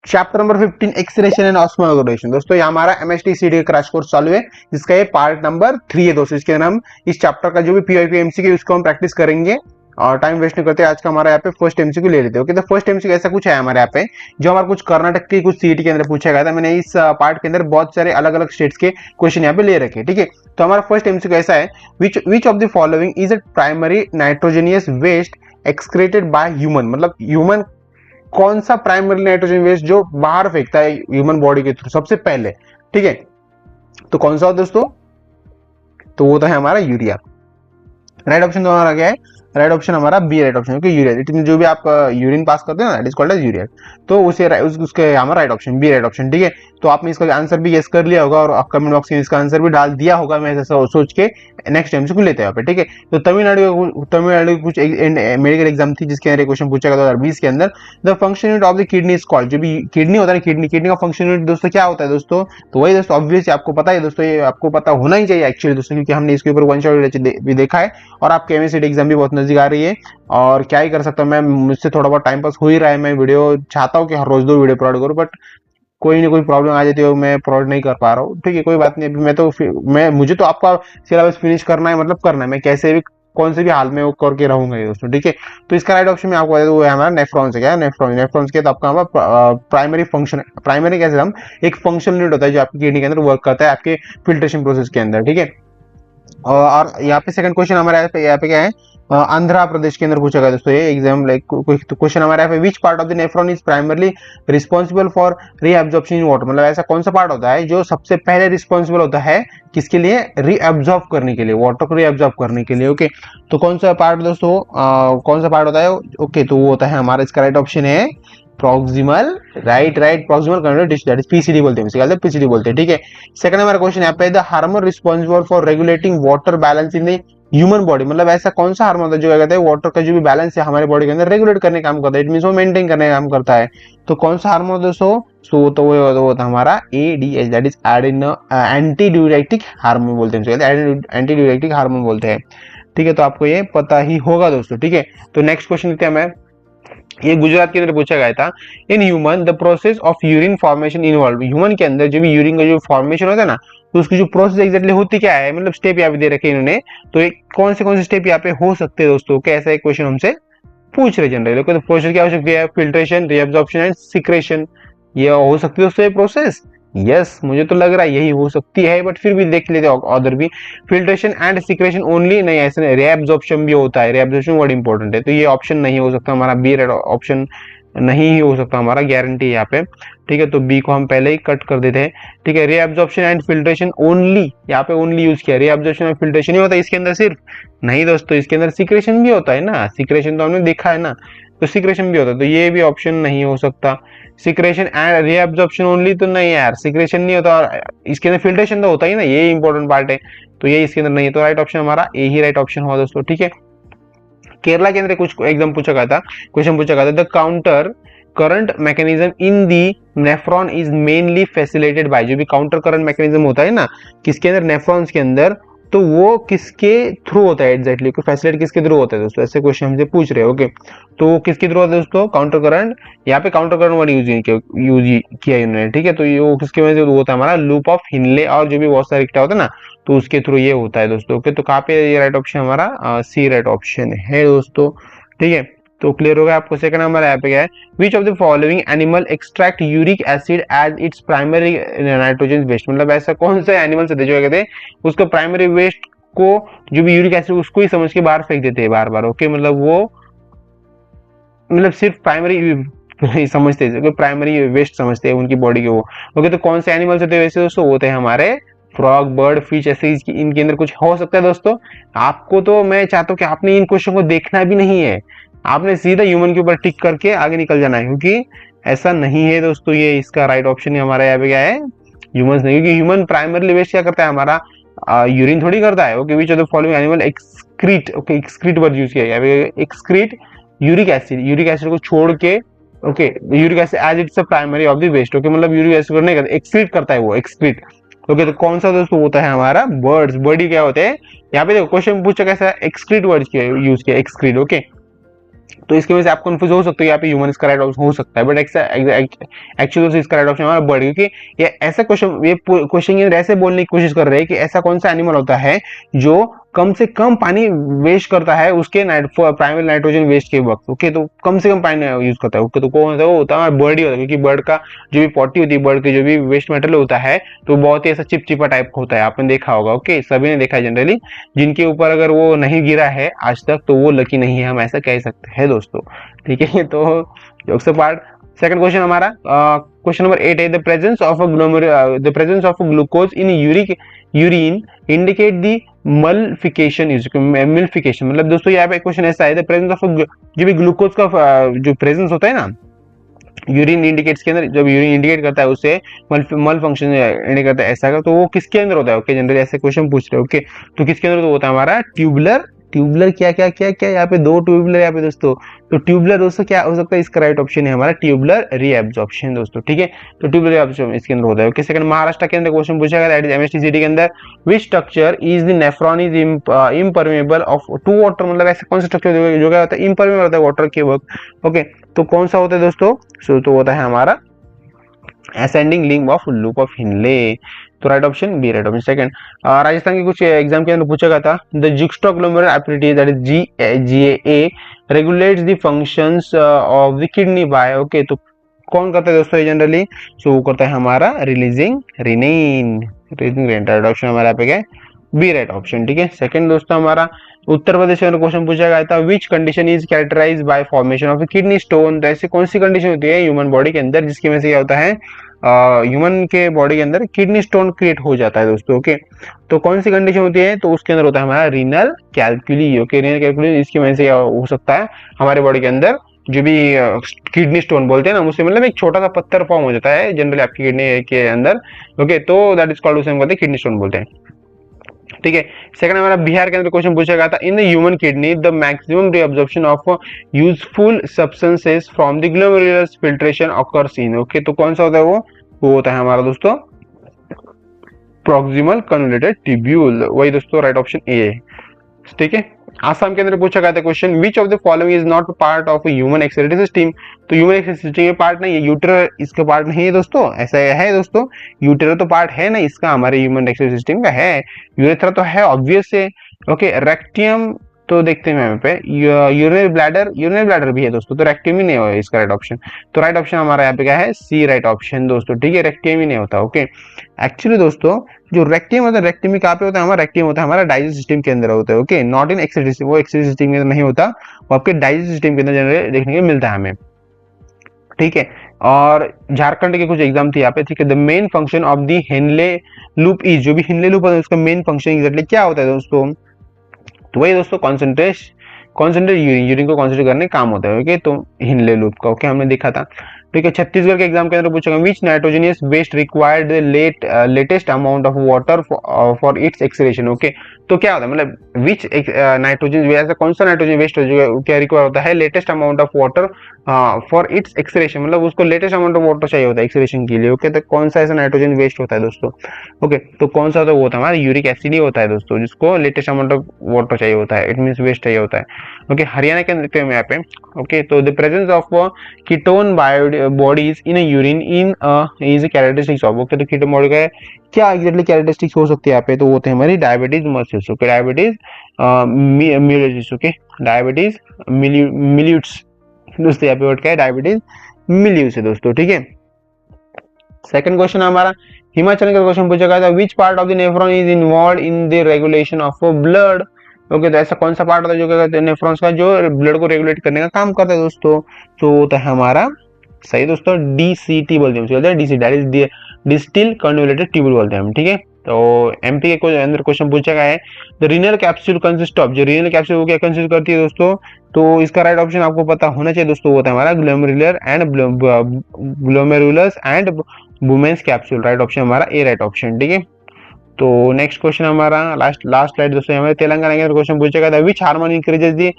Chapter number 15 excretion and osmoregulation. दोस्तों ये हमारा एमएसटी क्रैश कोर्स चालू है, जिसका ये पार्ट नंबर 3 है दोस्तों। इसके हम इस चैप्टर का जो भी पीआईपी एमसीक्यू उसको हम प्रैक्टिस करेंगे और टाइम वेस्ट नहीं करते। आज का हमारा यहाँ पे फर्स्ट एमसीक्यू ले लेते हैं। ओके, तो फर्स्ट एमसीक्यू ऐसा कुछ है हमारे यहाँ पे, जो हमारा कुछ कर्नाटक की कुछ सीईटी के अंदर पूछा गया था। मैंने इस पार्ट के अंदर बहुत सारे अलग अलग स्टेट्स के क्वेश्चन यहाँ पे ले रखे, ठीक है। तो हमारा फर्स्ट एमसीक्यू ऐसा है, which of the following is a primary nitrogenous waste excreted by human. मतलब ह्यूमन कौन सा प्राइमरी नाइट्रोजन वेस्ट जो बाहर फेंकता है ह्यूमन बॉडी के थ्रू सबसे पहले, ठीक है। तो कौन सा हो दोस्तों, तो वो तो है हमारा यूरिया। राइट ऑप्शन तो हमारा क्या है, राइट ऑप्शन हमारा बी राइट ऑप्शन, क्योंकि यूरिया इट मीन जो भी आप यूरिन पास करते हैं ना, that is called as urea. तो उसके हमारा right option B right option, ठीक है। तो आपने इसका आंसर भी गेस कर लिया होगा और कमेंट बॉक्स में इसका आंसर भी डाल दिया होगा, मैं ऐसा सोच के नेक्स्ट टाइम से लेते हैं पे, ठीक है। तो तमिलनाडु की कुछ मेडिकल एग्जाम थी जिसके अंदर क्वेश्चन पूछा गया 2020 के अंदर। The function unit of the kidney is called, जो भी किडनी होता है किडनी का फंक्शन यूनिट दोस्तों क्या होता है दोस्तों, तो वही दोस्तों ऑब्वियसली आपको पता है दोस्तों, ये आपको पता होना ही चाहिए एक्चुअली दोस्तों, क्योंकि हमने इसके ऊपर वन शॉट भी देखा है और आपके एमएससीटी एग्जाम भी बहुत नजदीक आ रही है। और क्या ही कर सकता हूँ मैं, मुझसे थोड़ा बहुत टाइम पास हो ही रहा है। मैं वीडियो चाहता हूँ कि हर रोज 2 वीडियो अपलोड करूँ, बट कोई ना कोई प्रॉब्लम आ जाती है, मैं अपलोड नहीं कर पा रहा हूँ, ठीक है। कोई बात नहीं, अभी मुझे तो आपका सिलेबस फिनिश करना है, मतलब करना है, मैं कैसे भी कौन से भी हाल में वो करके रहूंगा दोस्तों, ठीक है। तो इसका राइट ऑप्शन में आपको बता दूं, वो है हमारा नेफ्रॉन से। क्या है नेफ्रॉन के, तो आपका हमारा प्राइमरी फंक्शन, प्राइमरी कैसे हम एक फंक्शनल यूनिट होता है जो आपकी किडनी के अंदर वर्क करता है आपके फिल्ट्रेशन प्रोसेस के अंदर, ठीक है। और यहाँ पे सेकंड क्वेश्चन हमारे यहाँ पे क्या है, आंध्र प्रदेश के अंदर पूछा गया दोस्तों ये एग्जाम, लाइक क्वेश्चन हमारे यहाँ पे, which part of the nephron is primarily responsible for reabsorption in water. मतलब ऐसा कौन सा पार्ट होता है जो सबसे पहले रिस्पॉन्सिबल होता है किसके लिए, रीअब्जॉर्ब करने के लिए, वाटर को रीअब्जॉर्ब करने के लिए, ओके। तो कौन सा पार्ट दोस्तों, कौन सा पार्ट होता है, ओके, तो वो होता है हमारा, इसका राइट ऑप्शन है proximal, right proximal converter dish, that is PCD बोलते हैं, पीसीडी बोलते हैं, ठीक है। सेकंड हमारा क्वेश्चन यहाँ पे, the hormone responsible for regulating water balance in the human body. मतलब ऐसा कौन सा हार्मोन होता है जो क्या कहते हैं वाटर का जो भी बैलेंस है हमारे बॉडी के अंदर रेगुलेट करने का काम करता है, इट मींस वो मेंटेन करने का काम करता है। तो कौन सा हार्मोन दोस्तों, सो तो वो होता है हमारा ADH, that is anti diuretic hormone बोलते हैं, एंटी ड्यूरेटिक हार्मोन बोलते हैं, ठीक है। तो आपको ये पता ही होगा दोस्तों, ठीक है। तो नेक्स्ट क्वेश्चन लेते हैं हमें, ये गुजरात के अंदर पूछा गया था, in human the process of urine formation involve. Human के अंदर जो भी यूरिन का जो फॉर्मेशन होता है ना, तो उसकी जो प्रोसेस एग्जैक्टली होती क्या है, मतलब स्टेप यहाँ पे दे रखे इन्होंने। तो एक कौन से स्टेप यहाँ पे हो सकते हैं दोस्तों, कैसा एक क्वेश्चन हमसे पूछ रहे जनरली। तो प्रोसेस क्या हो सकती है, फिल्ट्रेशन, रीअब्जॉर्प्शन एंड सिक्रेशन, ये हो सकती है दोस्तों ये प्रोसेस। यस, मुझे तो लग रहा है यही हो सकती है, बट फिर भी देख लेते हैं अदर भी। फिल्ट्रेशन एंड सिक्रेशन ओनली नहीं, ऐसे नहीं, रीअब्जॉर्प्शन भी होता है, रीअब्जॉर्प्शन वर्ड इंपॉर्टेंट है। तो ये ऑप्शन नहीं हो सकता हमारा, बी ऑप्शन नहीं ही हो सकता हमारा, गारंटी यहाँ पे, ठीक है। तो बी को हम पहले ही कट कर देते हैं, ठीक है। रीअब्जॉर्प्शन एंड फिल्ट्रेशन ओनली, यहाँ पे ओनली यूज किया, रीअब्जॉर्प्शन और फिल्ट्रेशन ही होता है इसके अंदर सिर्फ, नहीं दोस्तों, इसके अंदर सिक्रेशन भी होता है ना, सिक्रेशन तो हमने देखा है ना, तो सिक्रेशन भी होता है, तो ये भी ऑप्शन नहीं हो सकता। सिक्रेशन एंड रीअब्जॉर्प्शन ओनली तो नहीं यार, सिक्रेशन नहीं होता, और इसके अंदर फिल्ट्रेशन तो होता ही ना, ये इंपॉर्टेंट पार्ट है, तो ये इसके अंदर नहीं है। तो राइट ऑप्शन हमारा ए ही राइट ऑप्शन हुआ दोस्तों, ठीक है। केरला के अंदर कुछ एग्जाम पूछा गया था, क्वेश्चन पूछा गया था, the counter current mechanism in the nephron is mainly facilitated bye. जो भी काउंटर करंट मैकेनिज्म होता है ना किसके अंदर, नेफ्रॉन्स के अंदर, तो वो किसके थ्रू होता है एग्जैक्टली, फैसिलिटी किसके थ्रू होता है दोस्तों, ऐसे क्वेश्चन हमसे पूछ रहे हैं, ओके। तो किसके थ्रू होता है दोस्तों, काउंटर करंट, यहाँ पे काउंटर करंट वर्ड यूज किया इन्होंने, ठीक है। तो ये किसके वजह से होता है हमारा, लूप ऑफ हिनले और जो भी बहुत सारे होता है ना, तो उसके थ्रू ये होता है दोस्तों, ओके। तो कहाँ पे ये राइट ऑप्शन हमारा सी राइट ऑप्शन है दोस्तों, ठीक है। तो क्लियर हो गया आपको। सेकंड नंबर यहाँ पे क्या है, which of the following animal extract uric acid as its primary nitrogen waste. मतलब ऐसा कौन सा एनिमल से जो कहते हैं उसको प्राइमरी वेस्ट को, जो भी यूरिक एसिड उसको ही समझ के बाहर फेंक देते हैं बार बार, ओके। मतलब वो मतलब सिर्फ प्राइमरी समझते हैं, प्राइमरी वेस्ट समझते हैं उनकी बॉडी के वो, ओके। तो कौन से एनिमल्स होते हैं वैसे दोस्तों, होते हैं हमारे फ्रॉग, बर्ड, फिश, ऐसे इनके अंदर कुछ हो सकता है दोस्तों। आपको तो मैं चाहता हूँ कि आपने इन क्वेश्चन को देखना भी नहीं है, आपने सीधा ह्यूमन के ऊपर टिक करके आगे निकल जाना है, क्योंकि ऐसा नहीं है दोस्तों। ये इसका राइट ऑप्शन ही हमारा यहाँ पे क्या है, ह्यूमंस नहीं, क्योंकि ह्यूमन प्राइमरी वेस्ट क्या करता है हमारा, यूरिन थोड़ी करता है, okay. Which of the following animal excrete, okay, excrete word use किया है यहाँ पे, एक्सक्रीट यूरिक एसिड को छोड़ के, okay, uric acid as its a primary of the waste, okay. मतलब यूरिक एसिड नहीं करता, एक्सक्रीट करता है वो, एक्सक्रीट, ओके। तो कौन सा दोस्तों होता है हमारा, बर्ड्स, बर्ड ही क्या होते हैं यहाँ पे, देखो क्वेश्चन पूछा कैसा, एक्सक्रीट वर्ड यूज किया, एक्सक्रीट, ओके। तो इसकी वजह से आप कंफ्यूज हो सकते हो, यहाँ पे ह्यूमन इसका राइट ऑप्शन हो सकता है, बट एक्चुअली इसका राइट ऑप्शन हमारा बर्ड, क्योंकि ये ऐसा क्वेश्चन, ये क्वेश्चन ऐसे बोलने की कोशिश कर रहे हैं कि ऐसा कौन सा एनिमल होता है जो कम से कम पानी वेस्ट करता है उसके प्राइमरी नाइट्रोजन वेस्ट के वक्त। ओके, तो कम से कम पानी यूज करता है। ओके, तो कौन होता है? वो होता है बर्ड ही होता है, क्योंकि बर्ड का जो भी पॉटी होती है, बर्ड की जो भी वेस्ट मटेरियल होता है, तो बहुत ही ऐसा चिपचिपा टाइप का होता है, आपने देखा होगा। ओके, सभी ने देखा है जनरली, जिनके ऊपर अगर वो नहीं गिरा है आज तक तो वो लकी नहीं है, हम ऐसा कह सकते हैं दोस्तों। ठीक है, तो जोक्स अपार्ट, सेकंड क्वेश्चन हमारा क्वेश्चन नंबर 8 है, the presence of glucose in urine indicate the मल्फिकेशन मिल्फिकेशन। मतलब दोस्तों यहाँ पे क्वेश्चन ऐसा है, द प्रेजेंस ऑफ जो भी ग्लूकोज का जो प्रेजेंस होता है ना यूरिन इंडिकेट्स के अंदर, जब यूरिन इंडिकेट करता है उसे मल फंक्शन इंडिकेट करता है ऐसा का, तो वो किसके अंदर होता है? ओके, जनरली ऐसे क्वेश्चन पूछ रहे हैं। ओके, तो किसके अंदर? तो होता है हमारा ट्यूबुलर क्या क्या क्या क्या, यहाँ पे दो ट्यूबुलर यहाँ पे दोस्तों, तो ट्यूबुलर दोस्तों क्या हो सकता है? इसका राइट ऑप्शन है हमारा ट्यूबुलर रीएब्जॉर्प्शन दोस्तों। ठीक है, तो ट्यूबुलर रीएब्जॉर्प्शन इसके अंदर होता है। ओके, सेकंड महाराष्ट्र के अंदर क्वेश्चन पूछा गया, दैट इज एमएसटीसीटी के अंदर, which structure is the nephron is impermeable of to water. मतलब ऐसा कौन सा स्ट्रक्चर जो क्या होता है? इम्परमेबल होता है वाटर के वक्त। ओके, तो कौन सा होता है दोस्तों? सो तो होता है हमारा ascending limb of loop of Henle. तो right option B, right option second. Rajasthan के कुछ एग्जाम के अंदर पूछा गया था, the juxtaglomerular affinity that is JGA regulates the functions of the kidney by. Okay, तो कौन करता है दोस्तों जनरली? सो वो करता है हमारा रिलीजिंग रेनिन। राइट ऑप्शन हमारा पे क्या है? B, right option. ठीक है, सेकंड दोस्तों हमारा उत्तर प्रदेश में क्वेश्चन पूछा गया था, which condition is characterized by formation of kidney stone. तो ऐसी कौन सी कंडीशन होती है ह्यूमन बॉडी के अंदर जिसकी वजह से क्या होता है? ह्यूमन के बॉडी के अंदर किडनी स्टोन क्रिएट हो जाता है दोस्तों। ओके, तो कौन सी कंडीशन होती है? तो उसके अंदर होता है हमारा रीनल कैल्कुली। ओके, रीनल कैल्कुली, इसकी वजह से क्या हो सकता है? हमारे बॉडी के अंदर जो भी किडनी स्टोन बोलते हैं ना, उससे मतलब एक छोटा सा पत्थर फॉर्म हो जाता है जनरली आपकी किडनी के अंदर। ओके, तो दैट इज कॉल्ड, उसे हम कहते हैं किडनी स्टोन बोलते हैं। ठीक है, सेकंड हमारा बिहार के अंदर क्वेश्चन पूछा गया था, in the human kidney the maximum reabsorption of useful substances from the glomerular filtration occurs in. Okay, तो कौन सा होता है वो होता है हमारा दोस्तों प्रॉक्सिमल कन्वोल्यूटेड ट्यूब्यूल। वही दोस्तों राइट ऑप्शन ए है। ठीक है, आसाम के अंदर पूछा गया था question, which of the following is not part of human excretory system. तो ह्यूमन एक्सक्रीटरी सिस्टम के पार्ट नहीं है, यूटर इसका पार्ट नहीं है दोस्तों, ऐसा है दोस्तों, यूटर तो पार्ट है ना इसका, हमारे ह्यूमन एक्सक्रीटरी सिस्टम का है, यूरेथ्रा तो है ऑब्वियस है। ओके, रेक्टियम तो देखते हैं यहाँ पे, यूरिनरी ब्लैडर भी है दोस्तों, तो रेक्टियम ही नहीं होगा इसका राइट ऑप्शन। तो राइट ऑप्शन हमारा यहाँ पे क्या है? सी, राइट ऑप्शन दोस्तों। ठीक है, रेक्टियम ही नहीं होता। ओके, एक्चुअली दोस्तों जो रेक्टियम होता है, रेक्टियम कहाँ पे होता है? हमारा रेक्टियम होता है हमारा डाइजेस्ट सिस्टम के अंदर होता है। Okay, not in excretory system, वो एक्सक्रीटरी सिस्टम के अंदर नहीं होता, वो आपके डाइजेस्ट सिस्टम के अंदर जनरली देखने को मिलता है हमें। ठीक है, और झारखंड के कुछ एग्जाम थे यहाँ पे। ठीक है, the main function of the Henle loop is, जो भी हेनले लूप है उसका मेन फंक्शन एग्जैक्टली क्या होता है दोस्तों? तो वही दोस्तों कॉन्सेंट्रेट यूरिन को कॉन्सेंट्रेट करने काम होता है। ओके, तो हिनले लूप का ओके हमने देखा था। ठीक है, छत्तीसगढ़ के एग्जाम के अंदर पूछा गया, which nitrogenous waste required latest amount of water for its excretion. Okay, तो क्या होता है मतलब विच नाइट्रोजन, ऐसा कौन सा नाइट्रोजन वेस्ट क्या रिक्वायर होता है? Latest amount of water for its excretion, मतलब उसको लेटेस्ट अमाउंट ऑफ वाटर चाहिए होता है एक्सक्रीशन के लिए। ओके, तो कौन सा ऐसा नाइट्रोजन वेस्ट होता है दोस्तों? ओके, तो कौन सा होता है? वो होता है हमारा यूरिक एसिड ही होता है दोस्तों, जिसको लेटेस्ट अमाउंट ऑफ वाटर चाहिए होता है, इट मींस वेस्ट चाहिए होता है। ओके, हरियाणा के अंदर यहाँ पे ओके, तो the presence of ketone bodies in urine in is characteristics of. Okay, तो कीटोन बॉडी का क्या एग्जैक्टली कैरेक्टरिस्टिक्स हो सकती है यहाँ पे? तो वो होते हैं हमारी diabetes mellitus. Okay, diabetes mellitus. Okay, diabetes mellitus दोस्तों, यहाँ पे वर्ड क्या है? डायबिटीज मिल्यूट्स है दोस्तों। ठीक है, सेकंड क्वेश्चन हमारा हिमाचल का क्वेश्चन पूछा गया था, which part of the nephron is involve in the regulation of blood. Okay, तो ऐसा कौन सा पार्ट होता है जो क्या कहते हैं नेफ्रॉन्स का, जो ब्लड को रेगुलेट करने का काम करता है दोस्तों? तो होता है हमारा सही दोस्तों डीसीटी बोलते हैं, DC that is distil convoluted tubule बोलते हैं हम। ठीक है, तो एमपी के अंदर क्वेश्चन पूछा गया है, the renal capsule consist of, जो रीनल कैप्सूल वो क्या कंसिस्ट करती है दोस्तों? तो इसका राइट ऑप्शन आपको पता होना चाहिए दोस्तों, वो होता है हमारा glomerulus and Bowman's capsule. Right option हमारा ए, राइट ऑप्शन। ठीक है, तो नेक्स्ट क्वेश्चन हमारा लास्ट स्लाइड दोस्तों, हमारे तेलंगाना के क्वेश्चन पूछा गया था, which hormone increases the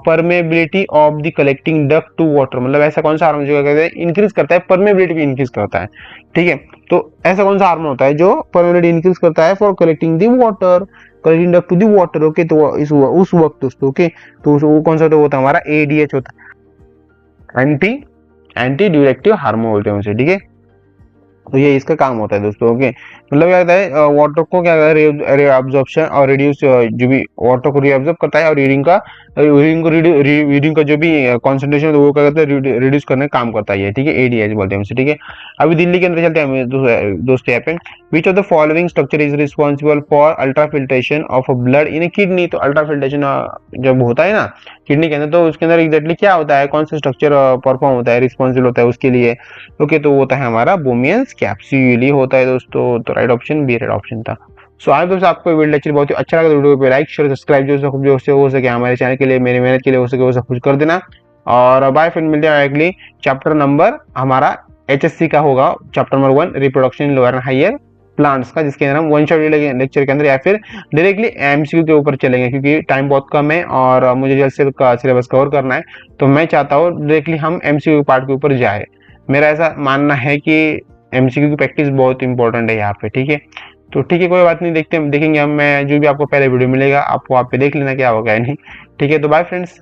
permeability of the collecting duct to water. मतलब ऐसा कौन सा हार्मोन जो कहते हैं इंक्रीज करता है, परमेबिलिटी भी इंक्रीज करता है। ठीक है, तो ऐसा कौन सा हार्मोन होता है जो परमेबिलिटी इंक्रीज करता है for collecting the water? Collecting duct to the water. Okay, तो इस उस वक्त दोस्तों, ओके, तो वो कौन सा होता है, वो था हमारा एडीएच होता है, एंटी ड्यूरेक्टिव हार्मोन बोलते हैं उसे, ठीक है। तो ये इसका काम होता है दोस्तों, ओके। मतलब क्या होता है, वाटर को क्या करता है, रीअब्जॉर्प्शन और रिड्यूस, जो भी वाटर को रीअब्जॉर्ब करता है, और यूरिन का जो भी कॉन्सेंट्रेशन वो क्या करता है, रिड्यूस करने का काम करता है, ठीक है, एडीएच बोलते हैं उसे, ठीक है। अभी दिल्ली के अंदर चलते हैं दोस्तों यहाँ पे, विच of the following structure is responsible for ultrafiltration of blood in kidney. तो अल्ट्राफिल्ट्रेशन जब होता है ना किडनी के अंदर, तो उसके अंदर एग्जैक्टली क्या होता है, कौन सा स्ट्रक्चर परफॉर्म होता है, रिस्पॉन्सिबल होता है उसके लिए। ओके, तो वो होता है हमारा बोमियंस कैप्सूल ही होता है दोस्तों। तो right option B right option था। सो आई दोस्तों आपको वीडियो लेक्चर बहुत ही अच्छा लगा, तो वीडियो पे लाइक शेयर सब्सक्राइब जो हो सके हमारे चैनल के लिए, मेरी मेहनत के लिए हो सके वो सब कुछ कर देना। और बाय, फिर मिलते हैं अगली चैप्टर नंबर हमारा एचएससी का होगा, chapter number 1 reproduction lower and higher plants का, जिसके अंदर हम वन शॉट लेक्चर के अंदर या फिर डायरेक्टली एमसीक्यू के ऊपर चलेंगे, क्योंकि टाइम बहुत कम है और मुझे जल्द से सिलेबस कवर करना है। तो मैं चाहता हूँ डायरेक्टली हम एमसीक्यू पार्ट के ऊपर जाए। मेरा ऐसा मानना है कि एमसीक्यू की प्रैक्टिस बहुत इंपॉर्टेंट है यहाँ पे, ठीक है। तो ठीक है, कोई बात नहीं, देखेंगे हम। मैं जो भी आपको पहले वीडियो मिलेगा आप वहाँ पे देख लेना क्या होगा, नहीं ठीक है। तो बाय फ्रेंड्स।